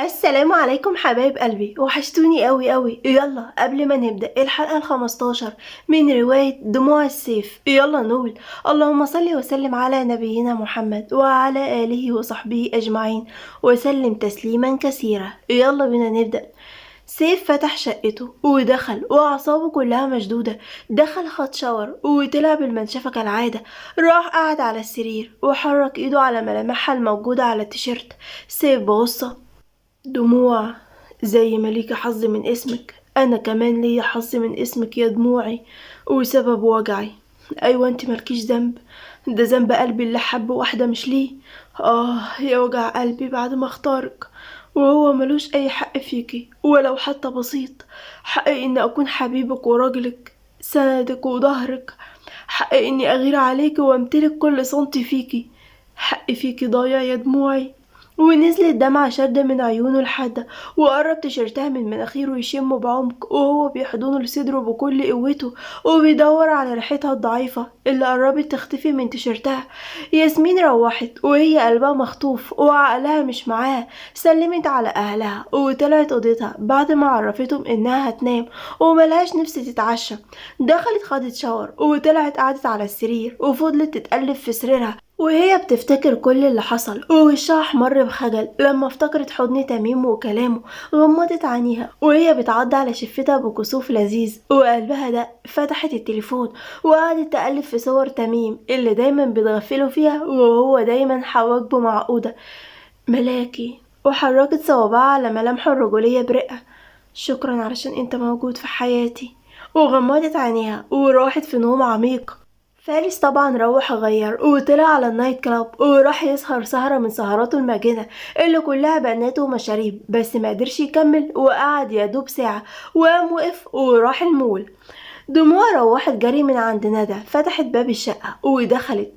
السلام عليكم حبايب قلبي، وحشتوني قوي قوي. يلا قبل ما نبدأ الحلقة ال15 من رواية دموع السيف، يلا نقول اللهم صل وسلم على نبينا محمد وعلى آله وصحبه أجمعين وسلم تسليما كثيرا. يلا بينا نبدأ. سيف فتح شقته ودخل وأعصابه كلها مشدودة. دخل خد شاور وطلع بالمنشفة كالعادة. راح قعد على السرير وحرك ايده على ملامحها الموجودة على التيشيرت. سيف بغصة: دموع، زي ما ليكي حظ من اسمك انا كمان ليا حظ من اسمك يا دموعي، وسبب وجعي. ايوه انت مالكيش ذنب، ده ذنب قلبي اللي حب واحده مش ليه. يا وجع قلبي بعد ما اختارك، وهو ملوش اي حق فيكي ولو حتى بسيط. حقي اني اكون حبيبك وراجلك، سندك وظهرك. حقي اني اغير عليكي وامتلك كل سنتي فيكي. حقي فيكي ضايع يا دموعي. ونزلت دمعة شادة من عيونه الحادة، وقرب تيشيرتها من مناخيره يشمه بعمق وهو بيحضنه لصدره بكل قوته وبيدور على ريحتها الضعيفة اللي قربت تختفي من تيشيرتها. ياسمين روحت وهي قلبها مخطوف وعقلها مش معاها. سلمت على أهلها وطلعت أوضتها بعد ما عرفتهم إنها هتنام وملهاش نفس تتعشى. دخلت خدت شاور وطلعت قعدت على السرير وفضلت تتقلب في سريرها وهي بتفتكر كل اللي حصل، ووشها احمر بخجل لما افتكرت حضن تميم وكلامه. غمضت عينيها وهي بتعض على شفتها بكسوف لذيذ وقلبها دق. فتحت التليفون وقعدت تقلب في صور تميم اللي دايما بتغفله فيها وهو دايما حواجبه معقودة ملاكي، وحركت صوابعها على ملامحه الرجولية برقة. شكرا علشان انت موجود في حياتي. وغمضت عينيها وراحت في نوم عميق. فارس طبعا روح غير وطلع على النايت كلاب وراح يسهر سهرة من سهراته المجنة اللي كلها بنات ومشاريب، بس ما قدرش يكمل وقعد يدوب ساعة وقام وقف وراح المول. دموع روحت جري من عند ندى، فتحت باب الشقة ودخلت.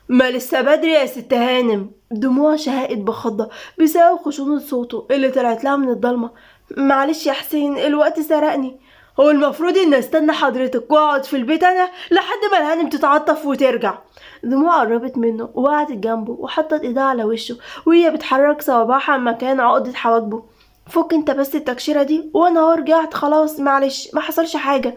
ما لسه بدري يا ست هانم. دموع شهقت بخضة بسبب خشونة صوته اللي طلعت لها من الضلمة. معلش يا حسين، الوقت سرقني. هو المفروض ان استنى حضرتك واقعد في البيت انا لحد ما الهانم تتعطف وترجع. دموع قربت منه وقعدت جنبه وحطت ايدها على وشه وهي بتحرك صوابعها مكان عقدة حواجبه. فك انت بس التكشيرة دي وانا اهو رجعت خلاص، معلش ما حصلش حاجة.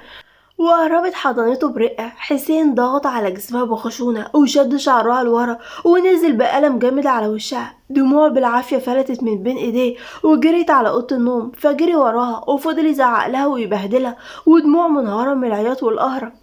وقربت حضنته برقة. حسين ضغط على جسمها بخشونة وشد شعرها لورا ونزل بقلم جامد على وشها. دموع بالعافية فلتت من بين ايديه وجريت على اوضه النوم، فجري وراها وفضل يزعق لها ويبهدلها ودموع منهارة من العياط والقهرة.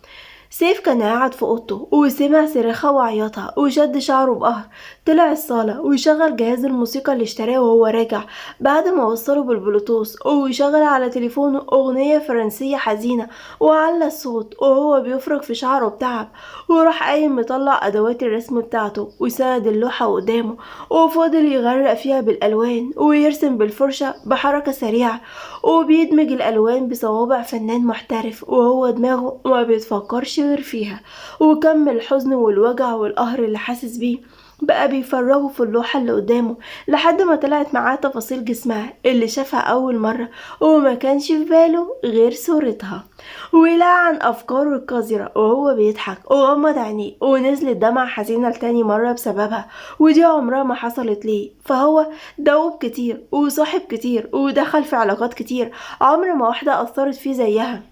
سيف كان قاعد في اوضته وسمع صراخها وعياطها وشد شعره بقهر. طلع الصالة ويشغل جهاز الموسيقى اللي اشتراه وهو راجع بعد ما وصله بالبلوتوث، ويشغل على تليفونه اغنية فرنسية حزينة وعلى الصوت وهو بيفرك في شعره بتعب. وراح قايم مطلع ادوات الرسم بتاعته وسند اللوحة قدامه وفضل يغرق فيها بالالوان ويرسم بالفرشة بحركة سريعة وبيدمج الالوان بصوابع فنان محترف وهو دماغه ما بيتفكرش غير فيها. وكم الحزن والوجع والقهر اللي حاسس بيه بقى بيفرغه في اللوحة اللي قدامه لحد ما طلعت معاه تفاصيل جسمها اللي شافها أول مرة وما كانش في باله غير صورتها. ولعن أفكاره القذرة وهو بيضحك وغمض عينيه ونزلت دمعة حزينة لتاني مرة بسببها، ودي عمرها ما حصلت ليه. فهو دوب كتير وصاحب كتير ودخل في علاقات كتير، عمر ما واحدة أثرت فيه زيها.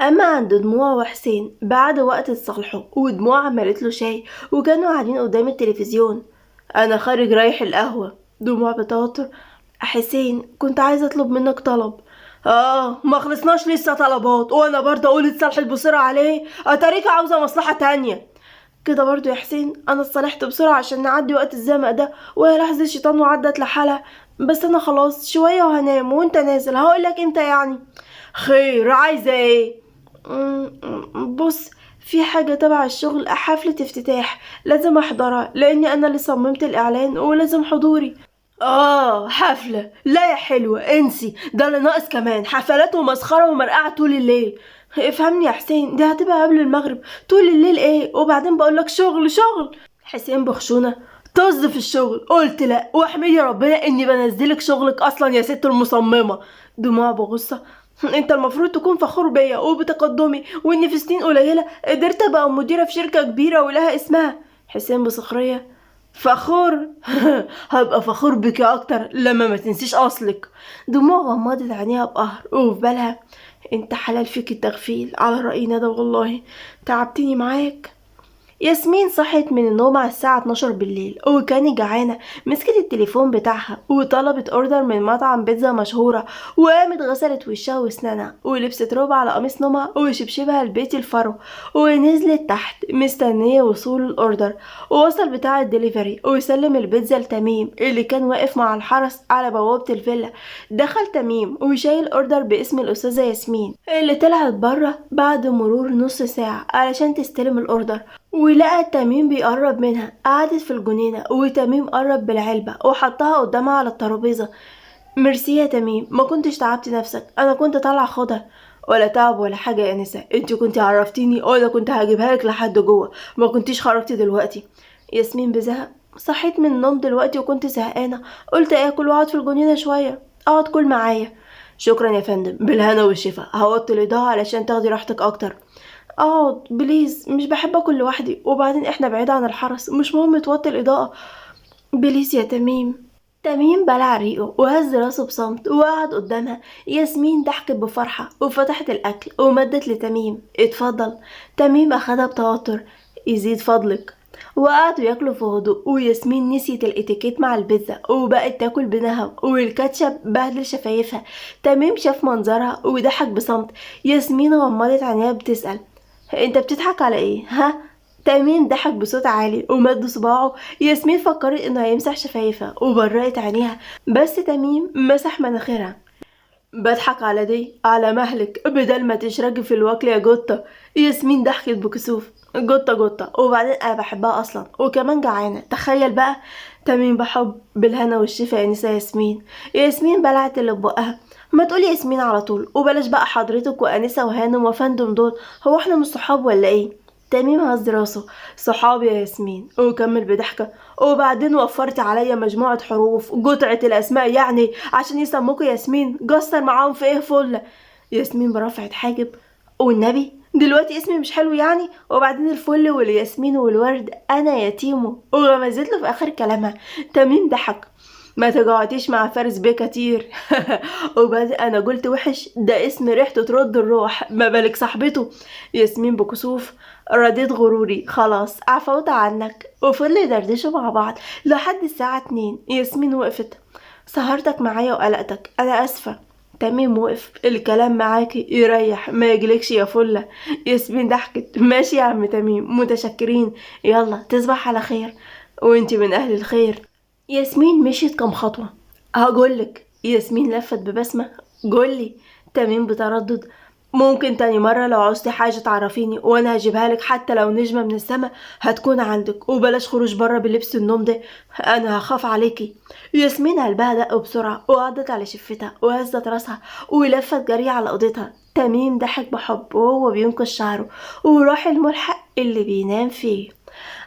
اما عند دموع وحسين بعد وقت اتصالحوا ودموع عملت له شاي وكانوا قاعدين قدام التلفزيون. انا خارج رايح القهوة. دموع بتوتر: حسين كنت عايزة اطلب منك طلب. ما خلصناش لسه طلبات وانا برضه اقول اتصالحت بسرعة عليه؟ اتاريك عاوزة مصلحة تانية كده برضه يا حسين. انا اتصالحت بسرعة عشان نعدي وقت الزمق ده، وهي لحظة الشيطان وعدت لحالها. بس انا خلاص شوية وهنام وانت نازل هقولك امتى يعني. خير، عايزة ايه؟ بص، في حاجة تبع الشغل، حفلة افتتاح لازم احضرها لاني انا اللي صممت الاعلان ولازم حضوري. حفلة؟ لا يا حلوة انسي، ده اللي ناقص كمان حفلات ومسخرة ومرقعة طول الليل. افهمني يا حسين، دي هتبقى قبل المغرب. طول الليل ايه؟ وبعدين بقولك شغل شغل. حسين بخشونة: طز في الشغل، قلت لا واحمدي ربنا اني بنزلك شغلك اصلا يا ست المصممة. دموع بغصة: انت المفروض تكون فخور بيا وبتقدمي واني في سنين قليلة قدرت ابقى مديرة في شركة كبيرة ولها اسمها. حسين بسخرية: فخور؟ هبقى فخور بك اكتر لما ما تنسيش اصلك. دموع غمضت عينيها بقهر وفي بالها انت حلال فيك التغفيل على رأي ندى، والله تعبتني معاك. ياسمين صحت من النوم على الساعة 12 بالليل وكانت جعانة. مسكت التليفون بتاعها وطلبت اوردر من مطعم بيتزا مشهورة، وقامت غسلت وشها واسنانها ولبست روب على قميص نومها وشبشبها البيتي الفرو، ونزلت تحت مستنية وصول الاوردر. ووصل بتاع الدليفري ويسلم البيتزا لتميم اللي كان واقف مع الحرس على بوابة الفيلا. دخل تميم وشايل اوردر باسم الأستاذة ياسمين اللي طلعت بره بعد مرور نص ساعة علشان تستلم الاوردر، ولقى تميم بيقرب منها. قعدت في الجنينة وتميم قرب بالعلبة وحطها قدامها على الترابيزة. ميرسي يا تميم، ما كنتش تعبت نفسك، انا كنت طالعة خدها. ولا تعب ولا حاجة يا نسا، انت كنت عرفتيني وانا كنت هجيبها لك لحد جوه، ما كنتيش خرجتي دلوقتي. ياسمين بزهق، صحيت من النوم دلوقتي وكنت زهقانة، قلت اكل واقعد في الجنينة شوية. اقعد كل معايا. شكرا يا فندم، بالهنا والشفا، هوطي الاضاءة علشان تاخدي راحتك اكتر. اقعد بليز، مش بحب اكل لوحدي، وبعدين احنا بعيد عن الحرس، مش مهم توطي الاضاءة. بليز يا تميم. تميم بلع ريقه وهز راسه بصمت وقعد قدامها. ياسمين ضحكت بفرحة وفتحت الأكل ومدت لتميم، اتفضل. تميم أخدها بتوتر، يزيد فضلك. وقعدوا ياكلوا في هدوء، وياسمين نسيت الاتيكيت مع البيتزا وبقت تاكل بنهم، والكاتشب بهدل شفايفها. تميم شاف منظرها وضحك بصمت. ياسمين غمضت عينيها بتسأل انت بتضحك على ايه ها؟ تميم ضحك بصوت عالي ومد صباعه. ياسمين فكرت انه هيمسح شفايفها وبرقت عينيها، بس تميم مسح مناخيرها. بضحك على دي على مهلك بدل ما تشرجي في الوكل يا جوطة. ياسمين ضحكت بكسوف. جوطة جوطة، وبعدين انا بحبها اصلا وكمان جعانة، تخيل بقى. تميم بحب، بالهنا والشفا يا نسا ياسمين. ياسمين بلعت اللي بقها. ما تقولي ياسمين على طول، وبلاش بقى حضرتك وانسه وهانم وفندم دول، هو احنا مش صحاب ولا ايه؟ تميم هز راسه. صحابي يا ياسمين، وكمل بضحكة. وبعدين وفرت عليا مجموعة حروف قطعة الأسماء يعني عشان يسموكوا ياسمين، قصر معاهم في ايه فل. ياسمين برفعت حاجب، والنبي دلوقتي اسمي مش حلو يعني؟ وبعدين الفل والياسمين والورد أنا يتيمه، وغمزت له في آخر كلامها. تميم ضحك. ما تقعديش مع فارس بيه كتير. وبعدين انا قلت وحش؟ ده اسم ريحته ترد الروح، ما بالك صاحبته. ياسمين بكسوف، رديت غروري خلاص، عفوت عنك. وفضلوا يدردشوا مع بعض لحد الساعة 2. ياسمين وقفت. سهرتك معايا وقلقتك، انا اسفة. تميم وقف. الكلام معاكي يريح ما يجلكش يا فلة. ياسمين ضحكت. ماشي يا عم تميم، متشكرين. يلا تصبح على خير، وانتي من اهل الخير. ياسمين مشيت كم خطوة. هقولك. ياسمين لفت ببسمة. قولي. تميم بتردد. ممكن تاني مرة لو عوزتي حاجة تعرفيني وانا هجيبها لك، حتى لو نجمة من السما هتكون عندك، وبلاش خروج بره بلبس النوم ده، انا هخاف عليكي. ياسمين قلبها دق بسرعة وقعدت على شفتها وهزت راسها ولفت جري على اوضتها. تميم ضحك بحب وهو بينكش شعره وراح الملحق اللي بينام فيه.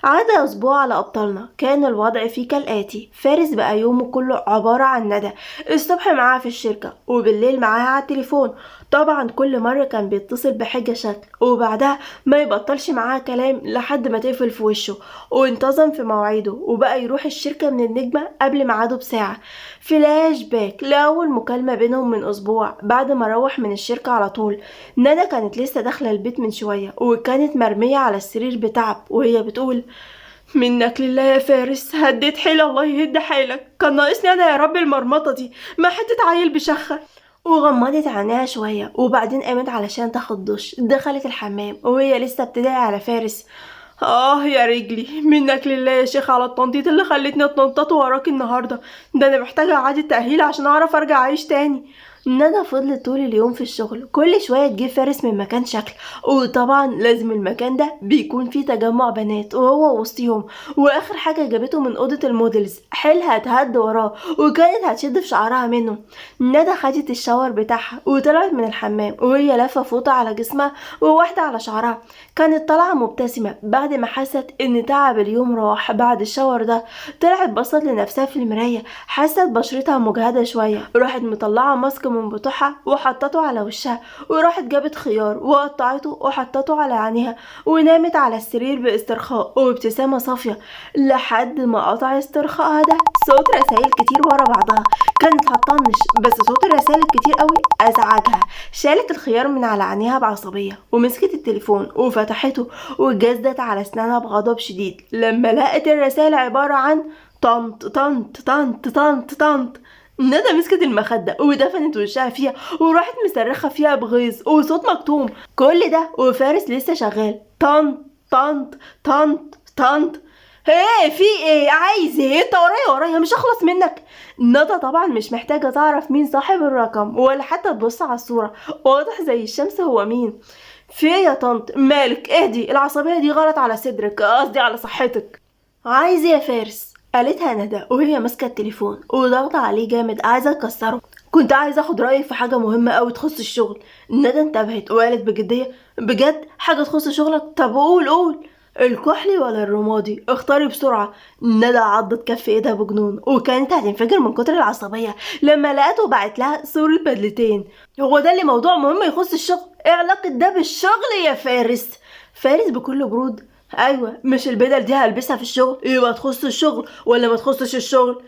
عاد أسبوع على أبطالنا. كان الوضع فيه كالآتي: فارس بقى يومه كله عبارة عن ندى. الصبح معاها في الشركة وبالليل معاها على التليفون. طبعا كل مرة كان بيتصل بحاجة شكل، وبعدها ما يبطلش معاها كلام لحد ما تقفل في وشه. وانتظم في مواعيده وبقى يروح الشركة من النجمة قبل ميعاده بساعة. فلاش باك لأول مكالمة بينهم من أسبوع بعد ما روح من الشركة على طول. ندى كانت لسه داخلة البيت من شوية وكانت مرمية على السرير بتعب، وهي بتقول منك لله يا فارس، هديت حيل الله يهد حيلك، كان ناقصني انا يا رب المرمطه دي، ما حته عيل بشخه. وغمضت عينيها شويه وبعدين قامت علشان تاخد دش. دخلت الحمام وهي لسه بتدعي على فارس. يا رجلي، منك لله يا شيخ على التنطيط اللي خلتني اتنطط وراك النهارده، ده انا محتاجه اعاده تاهيل عشان اعرف ارجع اعيش تاني. ندى فضلت طول اليوم في الشغل، كل شويه تجيب فارس من مكان شكل، وطبعا لازم المكان ده بيكون فيه تجمع بنات وهو وسطيهم. واخر حاجه جابته من اوضه الموديلز، حيلها اتهد وراه وكانت هتشد في شعرها منه. ندى خدت الشاور بتاعها وطلعت من الحمام وهي لافه فوطه على جسمها وواحده على شعرها. كانت طالعه مبتسمه بعد ما حست ان تعب اليوم راح بعد الشاور ده. طلعت بصت لنفسها في المرايه، حست بشرتها مجهده شويه، راحت مطلعه ماسك من بتوعها وحطته على وشها، وراحت جابت خيار وقطعته وحطته على عينيها، ونامت على السرير باسترخاء وابتسامة صافية لحد ما قطع استرخائها ده صوت رسائل كتير ورا بعضها. كانت هتطنش بس صوت الرسائل الكتير قوي ازعجها. شالت الخيار من على عينيها بعصبية ومسكت التليفون وفتحته وجزدت على اسنانها بغضب شديد لما لقت الرسائل عبارة عن طنط طنط طنط طنط طنط. ندى مسكت المخدة ودفنت وشها فيها وراحت مصرخة فيها بغيظ وصوت مكتوم. كل ده وفارس لسه شغال طنط طنط طنط طنط. ايه في ايه؟ عايز ايه؟ انت ورايا مش هخلص منك. ندى طبعا مش محتاجة تعرف مين صاحب الرقم ولا حتى تبص على الصورة، واضح زي الشمس هو مين. في ايه يا طنط؟ مالك؟ اهدي، العصبية دي غلط على صدرك، قصدي على صحتك. عايز ايه يا فارس؟ قالتها ندى وهي ماسكه التليفون وضغط عليه جامد عايزه تكسره. كنت عايزه اخد رايك في حاجه مهمه قوي تخص الشغل. ندى انتبهت وقالت بجديه بجد حاجه تخص شغلك؟ طب قول. الكحلي ولا الرمادي؟ اختاري بسرعه. ندى عضت كف ايدها بجنون وكانت هتنفجر من كتر العصبيه لما لقته بعت لها صوره بدلتين. هو ده اللي موضوع مهم يخص الشغل؟ ايه علاقه ده بالشغل يا فارس؟ فارس بكل برود ايوه، مش البدل دي هلبسها في الشغل يبقى تخص الشغل ولا ما تخصش الشغل؟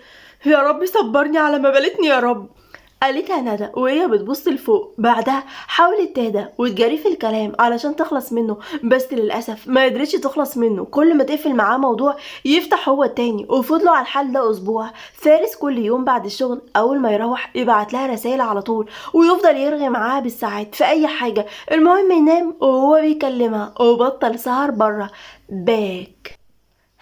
يا رب صبرني على ما بلتني يا رب. قالتها ندى وهي بتبص لفوق. بعدها حاولت تهدى وتجري في الكلام علشان تخلص منه، بس للاسف ما قدرتش تخلص منه. كل ما تقفل معاه موضوع يفتح هو التاني، وفضلوا على الحال ده اسبوع. فارس كل يوم بعد الشغل اول ما يروح يبعت لها رسائل على طول ويفضل يرغي معاها بالساعات في اي حاجه، المهم ينام وهو بيكلمها وبطل سهر بره باك.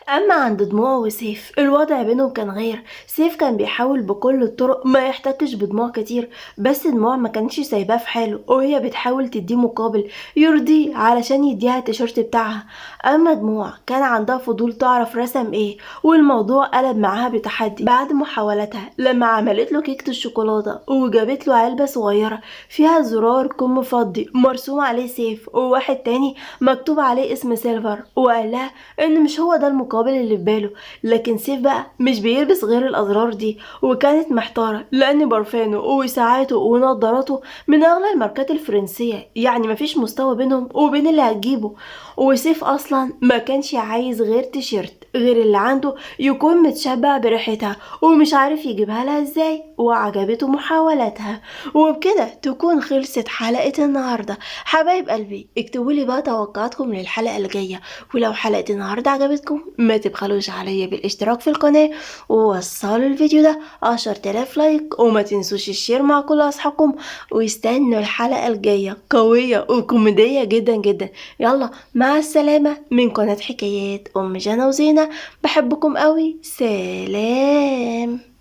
اما عند دموع وسيف الوضع بينهم كان غير. سيف كان بيحاول بكل الطرق ما يحتكش بدموع كتير، بس دموع ما كانتش سايباه في حاله وهي بتحاول تديه مقابل يرضيه علشان يديها التيشيرت بتاعها. اما دموع كان عندها فضول تعرف رسم ايه، والموضوع قلب معاها بتحدي بعد محاولتها لما عملت له كيكة الشوكولاتة وجابت له علبة صغيرة فيها زرار كم فضي مرسوم عليه سيف وواحد تاني مكتوب عليه اسم سيلفر، وقال لها ان مش هو ده المقابل اللي في باله. لكن سيف بقى مش بيلبس غير الازرار دي، وكانت محتاره لان برفانه وساعاته ونضاراته من اغلى الماركات الفرنسيه، يعني مفيش مستوى بينهم وبين اللي هتجيبه. وسيف اصلا ما كانش عايز غير تيشيرت غير اللي عنده يكون متشبع بريحتها ومش عارف يجيبها لها ازاي، وعجبته محاولاتها. وبكده تكون خلصت حلقة النهاردة. حبايب قلبي اكتبوا لي بقى توقعاتكم للحلقة الجاية، ولو حلقة النهاردة عجبتكم ما تبخلوش عليا بالاشتراك في القناة ووصلوا الفيديو ده 10,000 لايك، وما تنسوش الشير مع كل اصحابكم، واستنوا الحلقة الجاية قوية وكوميدية جدا جدا. يلا مع السلامة من قناة حكايات جنى وزينة، بحبكم قوي، سلام.